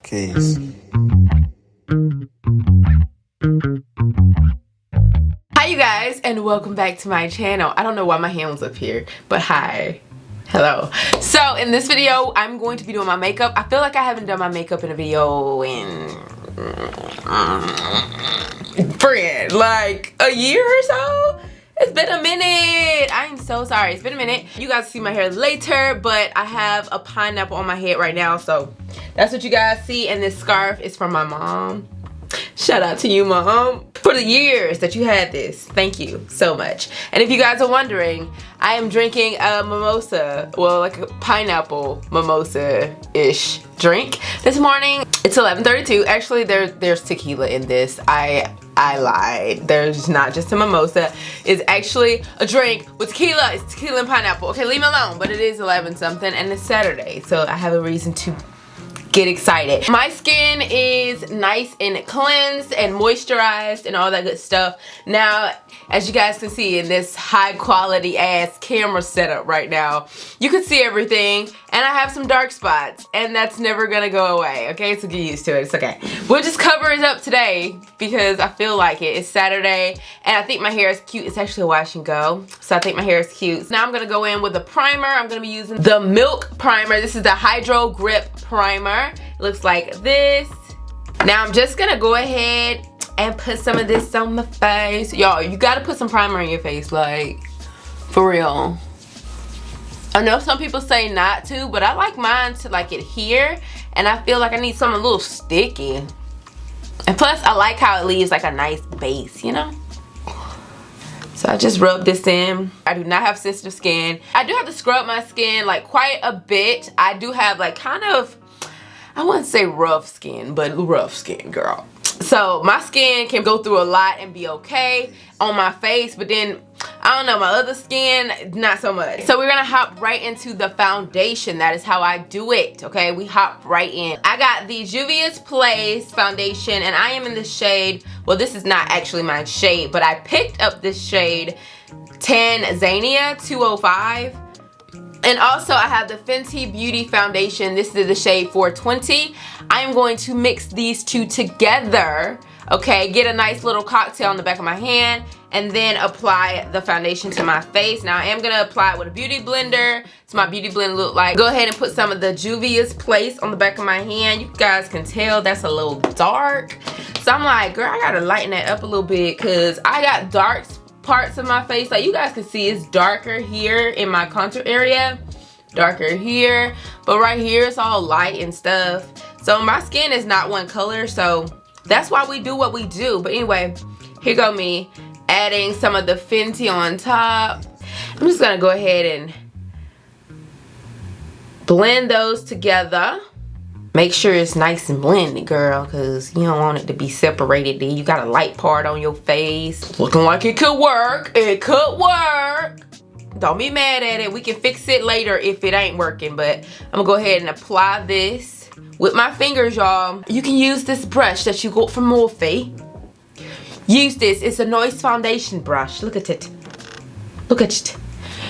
Keys. Hi you guys, and welcome back to my channel. I don't know why my hand was up here, but hi. Hello. So in this video, I'm going to be doing my makeup. I feel like I haven't done my makeup in a video in like a year or so. It's been a minute. I'm so sorry. It's been a minute. You guys see my hair later, but I have a pineapple on my head right now, so that's what you guys see. And this scarf is from my mom. Shout out to you, Mom, for the years that you had this. Thank you so much. And if you guys are wondering, I am drinking a mimosa, well, like a pineapple mimosa-ish drink this morning. It's 11:32. Actually, there's tequila in this. I lied. There's not just a mimosa. It's actually a drink with tequila. It's tequila and pineapple. Okay, leave me alone. But it is 11 something and it's Saturday, so I have a reason to get excited. My skin is nice and cleansed and moisturized and all that good stuff. Now, as you guys can see in this high quality ass camera setup right now, you can see everything, and I have some dark spots, and that's never gonna go away, okay? So get used to it, it's okay. We'll just cover it up today because I feel like it. It's Saturday, and I think my hair is cute. It's actually a wash and go, so I think my hair is cute. Now I'm gonna go in with a primer. I'm gonna be using the Milk Primer. This is the Hydro Grip Primer. It looks like this. Now I'm just gonna go ahead and put some of this on my face. Y'all, you gotta put some primer on your face, like, for real. I know some people say not to, but I like mine to like adhere, and I feel like I need something a little sticky. And plus, I like how it leaves like a nice base, you know? So I just rub this in. I do not have sensitive skin. I do have to scrub my skin like quite a bit. I do have like kind of, I wouldn't say rough skin, but rough skin, girl. So my skin can go through a lot and be okay on my face, but then, I don't know, my other skin, not so much. So we're gonna hop right into the foundation. That is how I do it, okay? We hop right in. I got the Juvia's Place foundation, and I am in the shade, well, this is not actually my shade, but I picked up this shade, Tanzania 205. And also I have the Fenty Beauty foundation. This is the shade 420. I am going to mix these two together, okay? Get a nice little cocktail on the back of my hand and then apply the foundation to my face. Now I am gonna apply it with a beauty blender. So my beauty blender look like. Go ahead and put some of the Juvia's Place on the back of my hand. You guys can tell that's a little dark. So I'm like, girl, I gotta lighten that up a little bit because I got dark parts of my face. Like you guys can see, it's darker here in my contour area, darker here, but right here it's all light and stuff. So my skin is not one color, so that's why we do what we do. But anyway, here go me adding some of the Fenty on top. I'm just gonna go ahead and blend those together. Make sure it's nice and blended, girl, because you don't want it to be separated. Then you got a light part on your face. Looking like it could work. It could work. Don't be mad at it. We can fix it later if it ain't working. But I'm going to go ahead and apply this with my fingers, y'all. You can use this brush that you got from Morphe. Use this. It's a nice foundation brush. Look at it. Look at it.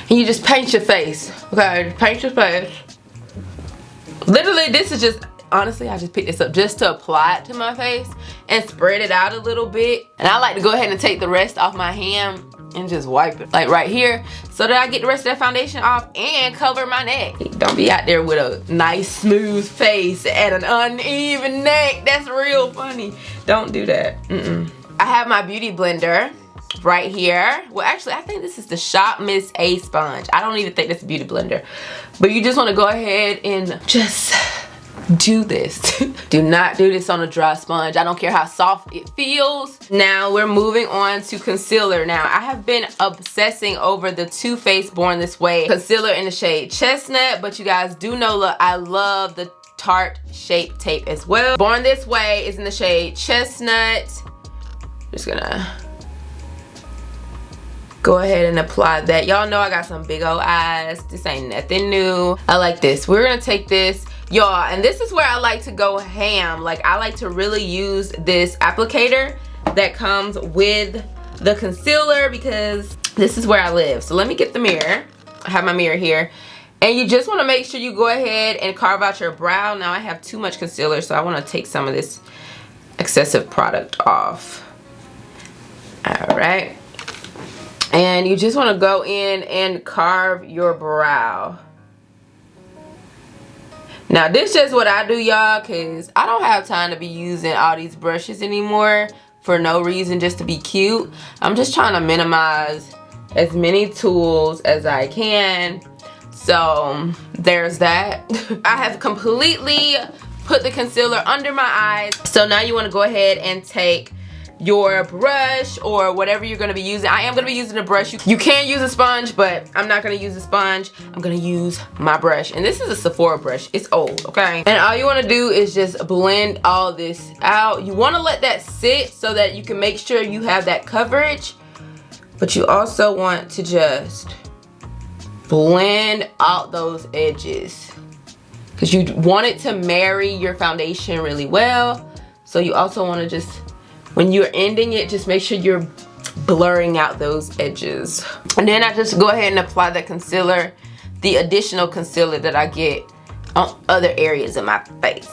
And you just paint your face. Okay, paint your face. Literally, this is just, honestly, I just picked this up just to apply it to my face and spread it out a little bit. And I like to go ahead and take the rest off my hand and just wipe it, like right here, so that I get the rest of that foundation off and cover my neck. Don't be out there with a nice, smooth face and an uneven neck. That's real funny. Don't do that. I have my beauty blender right here. Well, actually, I think this is the Shop Miss A sponge. I don't even think that's a beauty blender. But you just want to go ahead and just do this. Do not do this on a dry sponge. I don't care how soft it feels. Now we're moving on to concealer. Now I have been obsessing over the Too Faced Born This Way concealer in the shade Chestnut, but you guys do know, look, I love the Tarte Shape Tape as well. Born This Way is in the shade Chestnut. Just gonna go ahead and apply that. Y'all know I got some big old eyes. This ain't nothing new. I like this. We're gonna take this, y'all, and this is where I like to go ham. Like, I like to really use this applicator that comes with the concealer because this is where I live. So let me get the mirror. I have my mirror here. And you just want to make sure you go ahead and carve out your brow. Now I have too much concealer, so I want to take some of this excessive product off. Alright. And you just want to go in and carve your brow. Now this is just what I do, y'all, because I don't have time to be using all these brushes anymore for no reason, just to be cute. I'm just trying to minimize as many tools as I can. So there's that. I have completely put the concealer under my eyes. So now you want to go ahead and take your brush or whatever you're going to be using. I am going to be using a brush. You can use a sponge, but I'm not going to use a sponge. I'm going to use my brush. And this is a Sephora brush. It's old, okay? And all you want to do is just blend all this out. You want to let that sit so that you can make sure you have that coverage. But you also want to just blend out those edges, because you want it to marry your foundation really well. So you also want to just, when you're ending it, just make sure you're blurring out those edges. And then I just go ahead and apply the concealer, the additional concealer that I get on other areas of my face,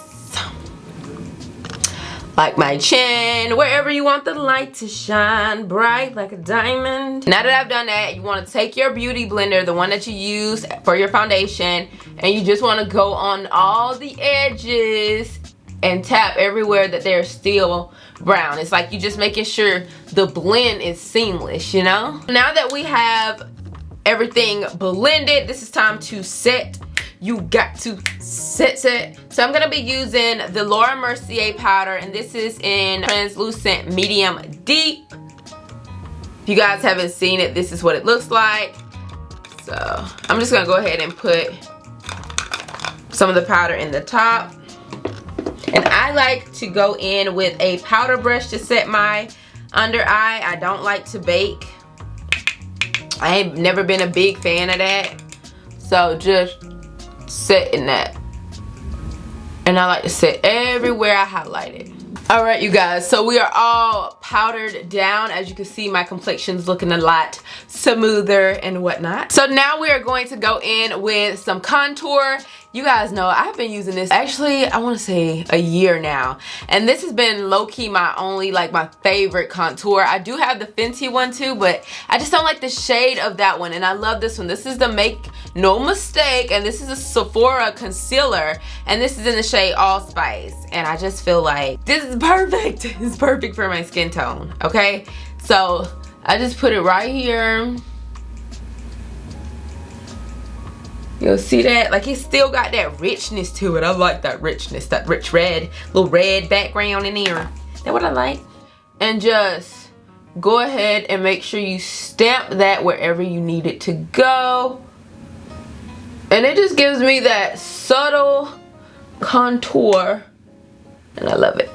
like my chin, wherever you want the light to shine bright like a diamond. Now that I've done that, you want to take your beauty blender, the one that you use for your foundation, and you just want to go on all the edges and tap everywhere that they're still brown. It's like you just making sure the blend is seamless, you know? Now that we have everything blended, this is time to set. You got to set. So I'm gonna be using the Laura Mercier powder, and this is in translucent medium deep. If you guys haven't seen it, this is what it looks like. So I'm just gonna go ahead and put some of the powder in the top. And I like to go in with a powder brush to set my under eye. I don't like to bake. I ain't never been a big fan of that. So just set in that. And I like to set everywhere I highlighted. Alright, you guys, so we are all powdered down. As you can see, my complexion's looking a lot smoother and whatnot. So now we are going to go in with some contour. You guys know I've been using this, actually, I want to say a year now. And this has been low-key my only, like, my favorite contour. I do have the Fenty one too, but I just don't like the shade of that one. And I love this one. This is the Make No Mistake, and this is a Sephora concealer. And this is in the shade Allspice. And I just feel like this is perfect. It's perfect for my skin tone, okay? So I just put it right here. You'll see that, like, it's still got that richness to it. I like that richness, that rich red, little red background in there. That's what I like. And just go ahead and make sure you stamp that wherever you need it to go. And it just gives me that subtle contour, and I love it.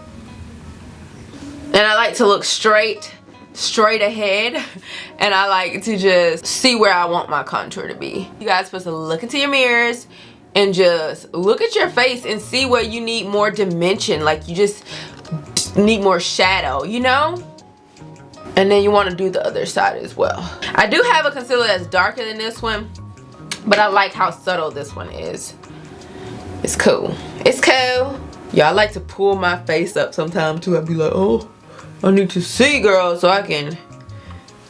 And I like to look straight ahead, and I like to just see where I want my contour to be. You guys supposed to look into your mirrors and just look at your face and see where you need more dimension, like you just need more shadow, you know? And then you want to do the other side as well. I do have a concealer that's darker than this one, but I like how subtle this one is. It's cool. It's cool. Yeah, I like to pull my face up sometimes too. I'd be like, oh, I need to see, girl, so I can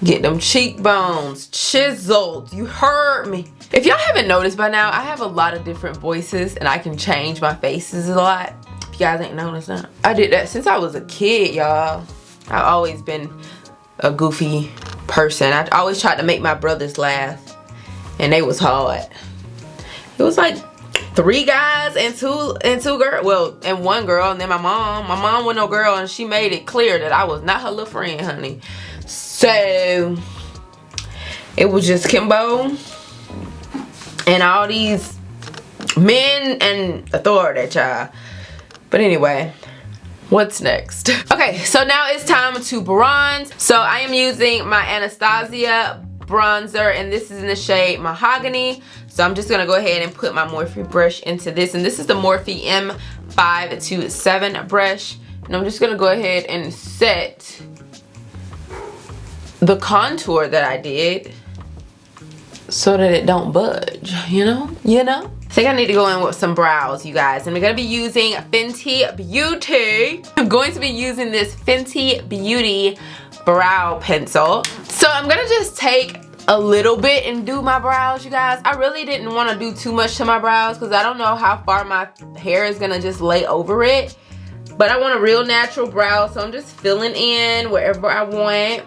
get them cheekbones chiseled. You heard me. If y'all haven't noticed by now, I have a lot of different voices, and I can change my faces a lot. If you guys ain't noticed that. I did that since I was a kid, y'all. I've always been a goofy person. I always tried to make my brothers laugh, and they was hard. It was like 3 guys and two girls, well, and 1 girl, and then my mom. My mom was no girl, and she made it clear that I was not her little friend, honey. So it was just Kimbo and all these men and authority, child. But anyway, what's next? Okay, so now it's time to bronze. So I am using my Anastasia bronzer, and this is in the shade Mahogany. So I'm just gonna go ahead and put my Morphe brush into this, and this is the Morphe M527 brush, and I'm just gonna go ahead and set the contour that I did so that it don't budge, you know? I think I need to go in with some brows, you guys. And I'm gonna be using Fenty Beauty. I'm going to be using this Fenty Beauty brow pencil. So I'm gonna just take a little bit and do my brows, you guys. I really didn't want to do too much to my brows because I don't know how far my hair is gonna just lay over it. But I want a real natural brow, so I'm just filling in wherever I want.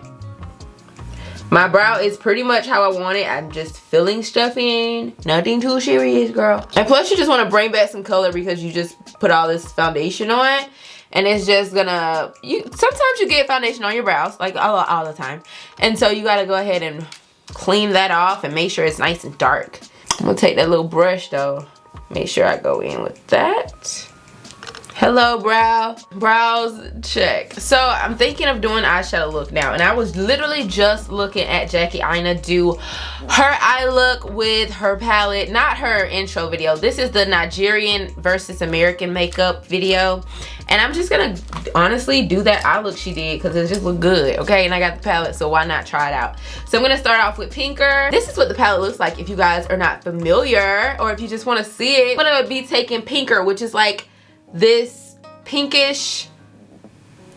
My brow is pretty much how I want it. I'm just filling stuff in. Nothing too serious, girl. And plus you just want to bring back some color because you just put all this foundation on. And it's just gonna, sometimes you get foundation on your brows, like all the time. And so you gotta go ahead and clean that off and make sure it's nice and dark. I'm gonna take that little brush though. Make sure I go in with that. Hello, brows check. So I'm thinking of doing eyeshadow look now, and I was literally just looking at Jackie Aina do her eye look with her palette, not her intro video. This is the Nigerian versus American makeup video, and I'm just gonna honestly do that eye look she did because it just looked good, okay? And I got the palette, so why not try it out? So I'm gonna start off with Pinker. This is what the palette looks like if you guys are not familiar, or if you just want to see it. I'm gonna be taking Pinker, which is like this pinkish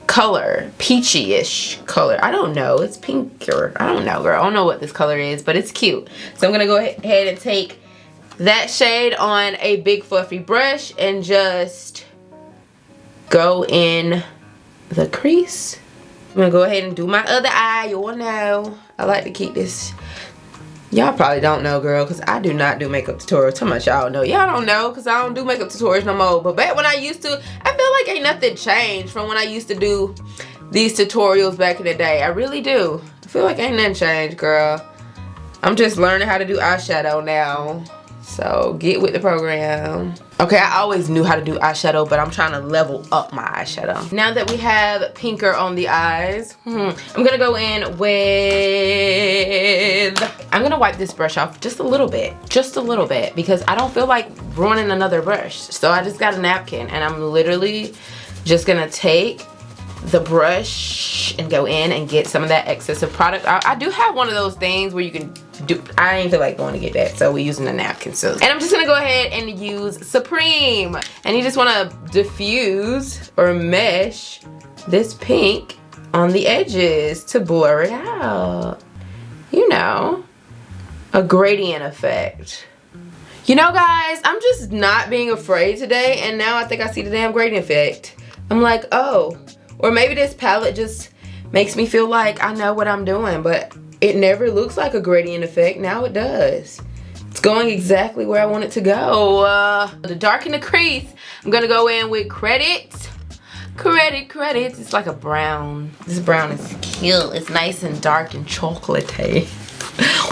color, peachy-ish color. I don't know, it's pinker. I don't know, girl. I don't know what this color is, but it's cute. So I'm gonna go ahead and take that shade on a big fluffy brush and just go in the crease. I'm gonna go ahead and do my other eye. You all know I like to keep this. Y'all probably don't know, girl, because I do not do makeup tutorials. How much y'all know? Y'all don't know because I don't do makeup tutorials no more. But back when I used to, I feel like ain't nothing changed from when I used to do these tutorials back in the day. I really do. I feel like ain't nothing changed, girl. I'm just learning how to do eyeshadow now. So get with the program. Okay, I always knew how to do eyeshadow, but I'm trying to level up my eyeshadow. Now that we have Pinker on the eyes, I'm gonna go in with, I'm gonna wipe this brush off just a little bit, because I don't feel like ruining another brush. So I just got a napkin and I'm literally just gonna take the brush and go in and get some of that excessive product. I do have one of those things where you can do, I ain't feel like going to get that, so we're using a napkin. So, and I'm just gonna go ahead and use Supreme, and you just want to diffuse or mesh this pink on the edges to blur it out. You know, a gradient effect. You know, guys, I'm just not being afraid today, and now I think I see the damn gradient effect. I'm like, oh, or maybe this palette just makes me feel like I know what I'm doing, but it never looks like a gradient effect. Now it does. It's going exactly where I want it to go. To darken the crease, I'm gonna go in with Credit. It's like a brown. This brown is cute. It's nice and dark and chocolatey.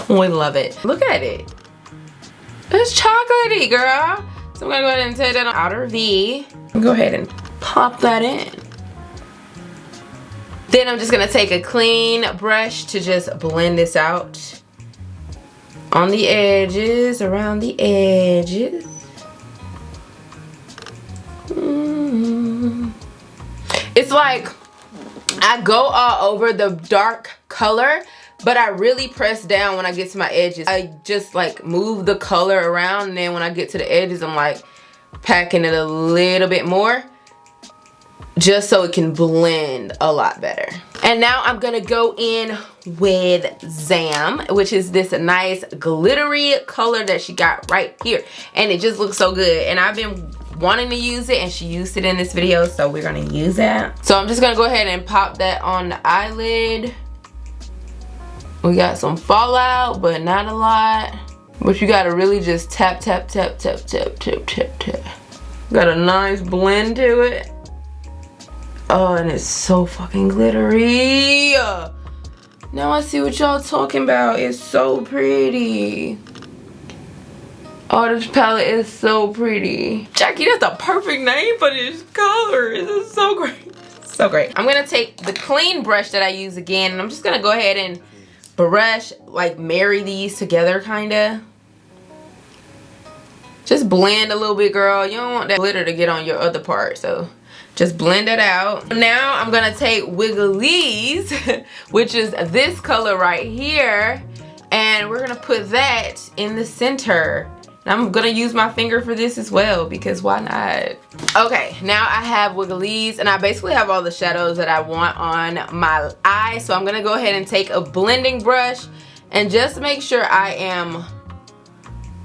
We love it. Look at it. It's chocolatey, girl. So I'm gonna go ahead and take that on outer V. Go ahead and pop that in. Then I'm just gonna take a clean brush to just blend this out on the edges, around the edges. It's like I go all over the dark color, but I really press down when I get to my edges. I just like move the color around, and then when I get to the edges, I'm like packing it a little bit more, just so it can blend a lot better. And now I'm gonna go in with Zam, which is this nice glittery color that she got right here. And it just looks so good. And I've been wanting to use it, and she used it in this video, so we're gonna use that. So I'm just gonna go ahead and pop that on the eyelid. We got some fallout, but not a lot. But you gotta really just tap, tap, tap, tap, tap, tap, tap, tap. Got a nice blend to it. Oh, and it's so fucking glittery. Now I see what y'all talking about. It's so pretty. Oh, this palette is so pretty. Jackie, that's the perfect name for this color. This is so great. So great. I'm gonna take the clean brush that I use again, and I'm just gonna go ahead and brush, like marry these together kinda. Just blend a little bit, girl. You don't want that glitter to get on your other part, so just blend it out. Now I'm gonna take Wiggly's, which is this color right here, And we're gonna put that in the center. And I'm gonna use my finger for this as well, because why not? Okay, now I have Wigglies, and I basically have all the shadows that I want on my eye. So I'm gonna go ahead and take a blending brush and just make sure I am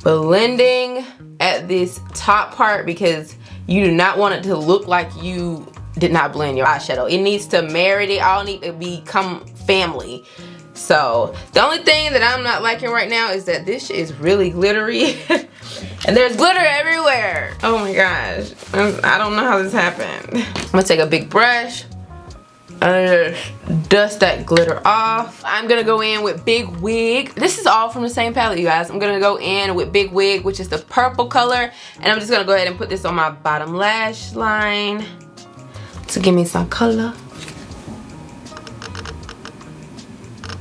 blending at this top part, because you do not want it to look like you did not blend your eyeshadow. It needs to marry, they all need to become family. So the only thing that I'm not liking right now is that this shit is really glittery and there's glitter everywhere. Oh my gosh, I don't know how this happened. I'm gonna take a big brush and dust that glitter off. I'm gonna go in with Big Wig. This is all from the same palette, you guys. I'm gonna go in with Big Wig, which is the purple color, and I'm just gonna go ahead and put this on my bottom lash line to give me some color.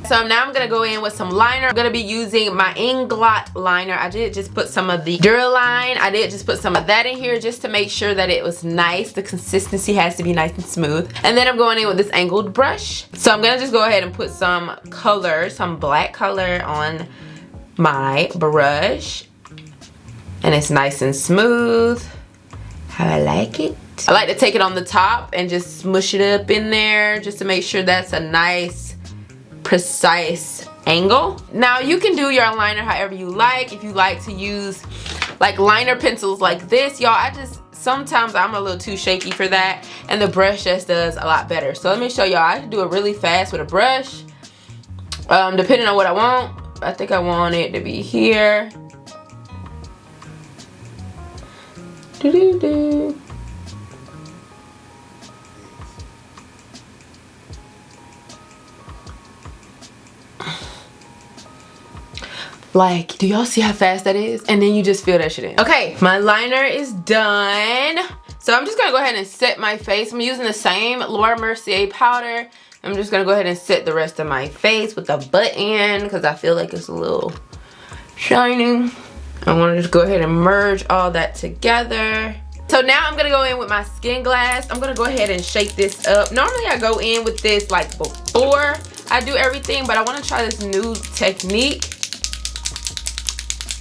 So now I'm gonna go in with some liner. I'm gonna be using my Inglot liner. I did just put some of the Gurlll. I did just put some of that in here just to make sure that it was nice. The consistency has to be nice and smooth. And then I'm going in with this angled brush. So I'm gonna just go ahead and put some color, some black color on my brush. And it's nice and smooth. How I like it. I like to take it on the top and just smush it up in there just to make sure that's a nice, precise angle. Now you can do your liner however you like. If you like to use like liner pencils like this, y'all, sometimes I'm a little too shaky for that, and the brush just does a lot better. So let me show y'all. I can do it really fast with a brush, depending on what I want. I think I want it to be here. Doo-doo-doo. Like, do y'all see how fast that is? And then you just fill that shit in. Okay, my liner is done. So I'm just gonna go ahead and set my face. I'm using the same Laura Mercier powder. I'm just gonna go ahead and set the rest of my face with the button because I feel like it's a little shiny. I wanna just go ahead and merge all that together. So now I'm gonna go in with my skin glass. I'm gonna go ahead and shake this up. Normally I go in with this like before I do everything, but I wanna try this new technique.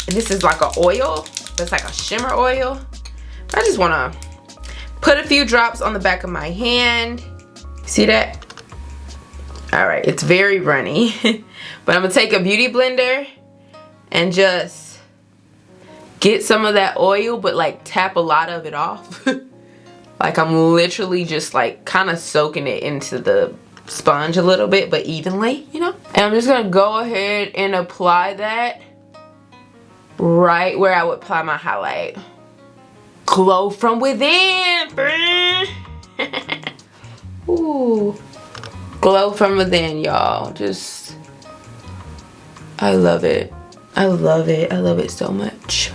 This is like an oil. It's like a shimmer oil. I just wanna put a few drops on the back of my hand. See that? All right, it's very runny. But I'm gonna take a beauty blender and just get some of that oil, but like tap a lot of it off. Like I'm literally just like kind of soaking it into the sponge a little bit, but evenly, you know? And I'm just gonna go ahead and apply that right where I would apply my highlight. Glow from within. Ooh. Glow from within, y'all. Just, I love it. I love it. I love it so much.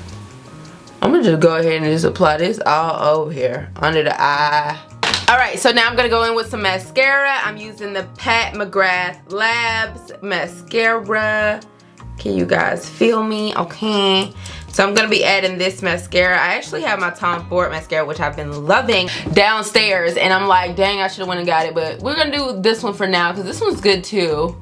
I'm gonna just go ahead and just apply this all over here, under the eye. Alright, so now I'm gonna go in with some mascara. I'm using the Pat McGrath Labs mascara. Can you guys feel me? Okay. So I'm gonna be adding this mascara. I actually have my Tom Ford mascara, which I've been loving, downstairs, and I'm like, dang, I should have went and got it, but we're gonna do this one for now because this one's good too.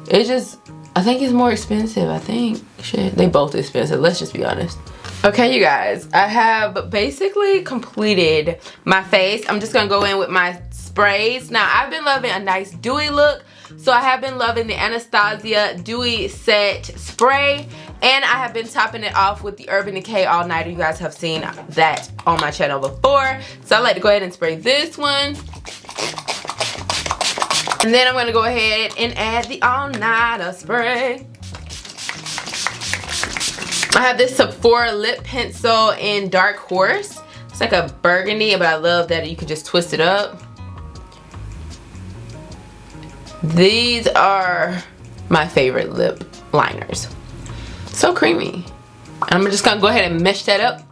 It just, I think it's more expensive. I think, shit, they both expensive. Let's just be honest. Okay, you guys, I have basically completed my face. I'm just gonna go in with my sprays. Now, I've been loving a nice dewy look, so I have been loving the Anastasia Dewy Set Spray, and I have been topping it off with the Urban Decay All Nighter. You guys have seen that on my channel before, so I like to go ahead and spray this one. And then I'm gonna go ahead and add the All Nighter spray. I have this Sephora lip pencil in Dark Horse. It's like a burgundy, but I love that you can just twist it up. These are my favorite lip liners. So creamy. I'm just gonna go ahead and mesh that up.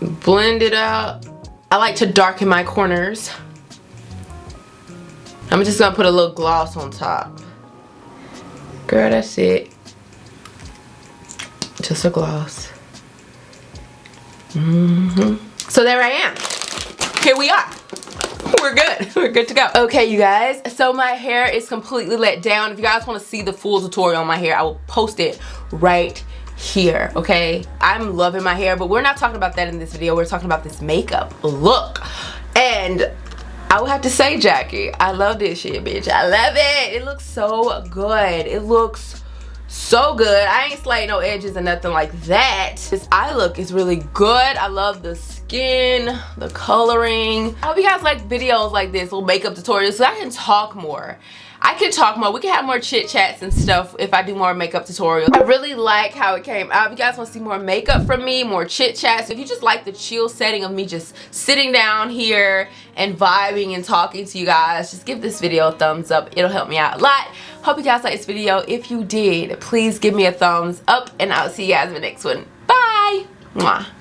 Blend it out. I like to darken my corners. I'm just gonna put a little gloss on top. Girl, that's it. Just a gloss. So there I am. Here we are. we're good. We're good to go. Okay, you guys, so my hair is completely let down. If you guys want to see the full tutorial on my hair, I will post it right here, okay? I'm loving my hair, but we're not talking about that in this video. We're talking about this makeup look. And I would have to say, Jackie, I love this shit, bitch. I love it. It looks so good. It looks so good. I ain't slayed no edges or nothing like that. This eye look is really good. I love the skin, the coloring. I hope you guys like videos like this, little makeup tutorials, so I can talk more. I can talk more. We can have more chit chats and stuff if I do more makeup tutorials. I really like how it came out. If you guys want to see more makeup from me, more chit chats, if you just like the chill setting of me just sitting down here and vibing and talking to you guys, just give this video a thumbs up. It'll help me out a lot. Hope you guys liked this video. If you did, please give me a thumbs up, and I'll see you guys in the next one. Bye. Mwah.